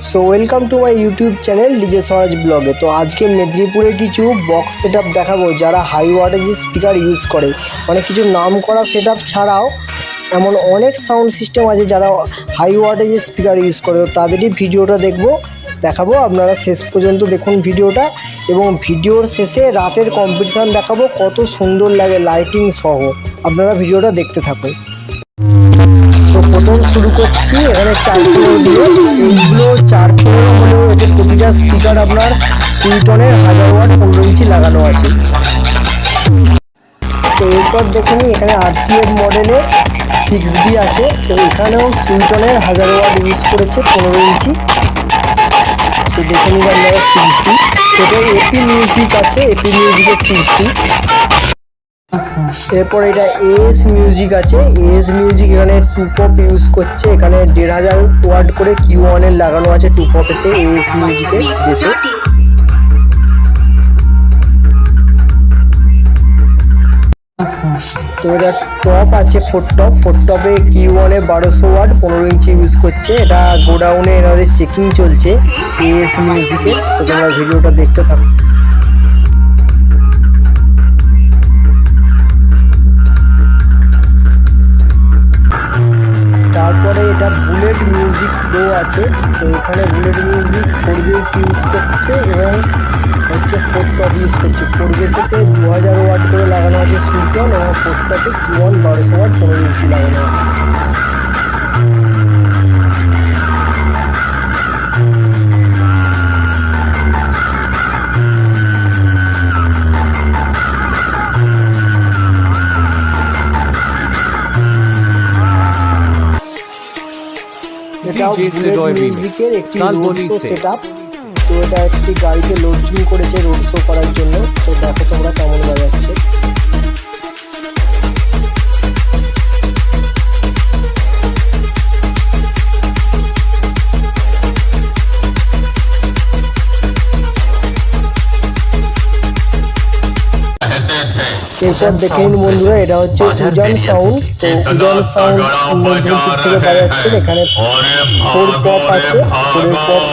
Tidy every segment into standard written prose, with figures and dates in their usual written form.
So welcome to my YouTube channel DJ Swaraj ব্লগে। তো আজকে মেদিনীপুরে কিছু বক্স সেটআপ দেখাবো যারা হাই ওয়াটেজের স্পিকার ইউজ করে, মানে কিছু নাম করা সেটআপ ছাড়াও এমন অনেক সাউন্ড সিস্টেম আছে যারা হাই ওয়াটেজের স্পিকার ইউজ করে। তো তাদেরই ভিডিওটা দেখাবো, আপনারা শেষ পর্যন্ত দেখুন ভিডিওটা, এবং ভিডিওর শেষে রাতের কম্পিটিশান দেখাবো, কত সুন্দর লাগে লাইটিং সহ। আপনারা ভিডিওটা দেখতে থাকুন। তো প্রথম শুরু করছি এখানে 415 দিয়ে। এইগুলো 415 হলেও এতে প্রতিটা স্পিকার আপনার সুইটনের 1000 ওয়াট 15 ইঞ্চি লাগানো আছে। তো এরপর দেখে নিই এখানে RCF মডেলের 6D আছে। তো এখানেও সুইটনের 1000 ওয়াট ইউজ করেছে 15 ইঞ্চি। তো দেখে নিন আপনারা 6D। এটা এপি মিউজিক আছে, এপি মিউজিকের 6D। এরপর এটা AS মিউজিক আছে, AS মিউজিক এখানে 2 পপ ইউজ করছে। এখানে 1500 ওয়াট করে Q1 এর লাগানো আছে 2 পপেতে AS মিউজিকের বেসে। তো এটা টপ আছে 4 টপে Q1 এ 1200 ওয়াট 15 ইঞ্চি ইউজ করছে। এটা গোডাউনে এনাদের চেকিং চলছে AS মিউজিকে। তো তোমরা ভিডিওটা দেখতে থাকো। তারপরে এটা বুলেট মিউজিক প্রো আছে। তো এখানে বুলেট মিউজিক 4 বেস ইউজ করছে এবং হচ্ছে 4 টপ ইউজ করছে। 4 বেসেতে 2000 ওয়াট করে লাগানো আছে সুইটন, এবং 4 টপে Q1 1200 ওয়াট 15 ইঞ্চি লাগানো আছে। এটা বুলেট মিউজিকের একটি রোড শো সেটআপ। তো এটা একটি গাড়িতে লোডিং করেছে রোড শো করার জন্য। তো দেখো তোমরা কেমন বাজাচ্ছে। এরপর দেখে নিন বন্ধুরা, এটা হচ্ছে উজান সাউন্ড। তো উজান সাউন্ড মেদিনীপুর থেকে বাজাচ্ছে। এখানে 4 পপ আছে, 4 পপ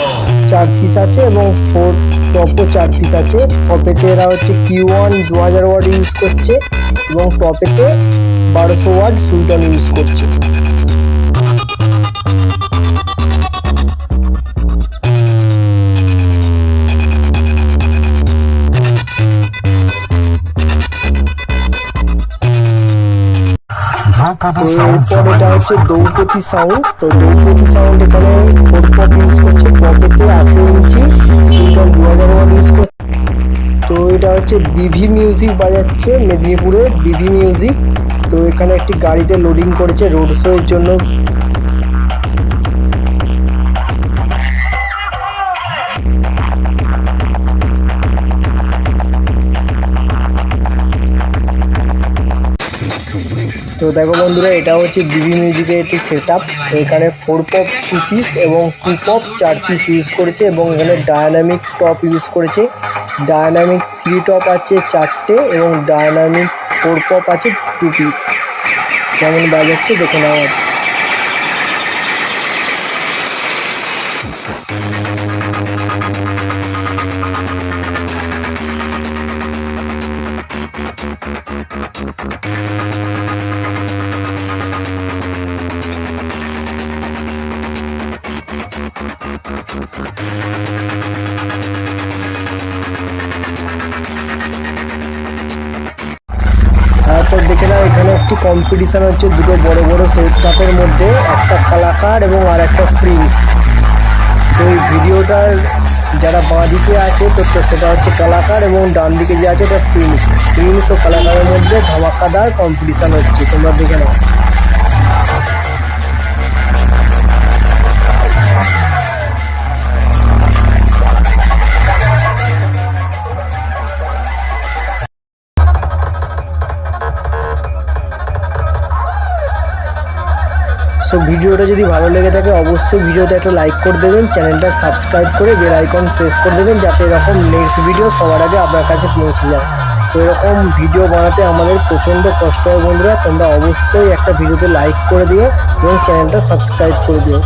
4 পিস আছে এবং 4 টপও 4 পিস আছে। পপেতে এরা হচ্ছে Q1 2000 ওয়াট ইউজ করছে এবং টপেতে 1200 ওয়াট সুইটন ইউজ করছে। তো এরপর এটা হচ্ছে দ্রৌপদী সাউন্ড। তো দ্রৌপদী সাউন্ড এখানে 4 পপ ইউজ করছে, পপেতে 18 ইঞ্চি সুইটন 2000 ওয়াট ইউজ করছে। তো এটা হচ্ছে বিভি মিউজিক বাজাচ্ছে, মেদিনীপুরের বিভি মিউজিক। তো এখানে একটি গাড়িতে লোডিং করেছে রোড শো এর জন্য। তো দেখো বন্ধুরা, এটা হচ্ছে বিভি মিউজিকের একটি সেটআপ। এখানে 4 পপ 2 পিস এবং 2 পপ 4 পিস ইউজ করেছে, এবং এখানে ডায়নামিক টপ ইউজ করেছে। ডায়নামিক 3 টপ আছে 4টে এবং ডায়নামিক 4 পপ আছে 2 পিস। কেমন বাজাচ্ছে দেখে নাও। তারপর দেখে নাও এখানে একটি কম্পিটিশান হচ্ছে দুটো বড় বড় সেটআপের মধ্যে, একটা কালাকার এবং আর একটা প্রিন্স। তো এই ভিডিওটার যারা বাঁ দিকে আছে তো সেটা হচ্ছে কালাকার, এবং ডান দিকে যে আছে ওটা প্রিন্স ও কালাকারের মধ্যে ধামাকাদার কম্পিটিশান হচ্ছে, তোমরা দেখে নাও। সো ভিডিওটা যদি ভালো লেগে থাকে অবশ্যই ভিডিওতে একটা লাইক করে দেবেন, চ্যানেলটা সাবস্ক্রাইব করে বেল আইকন প্রেস করে দেবেন, যাতে এরকম নেক্সট ভিডিও সবার আগে আপনার কাছে পৌঁছে যায়। তো এরকম ভিডিও বানাতে আমাদের প্রচণ্ড কষ্ট হয় বন্ধুরা। তোমরা অবশ্যই একটা ভিডিওতে লাইক করে দিও এবং চ্যানেলটা সাবস্ক্রাইব করে দিও।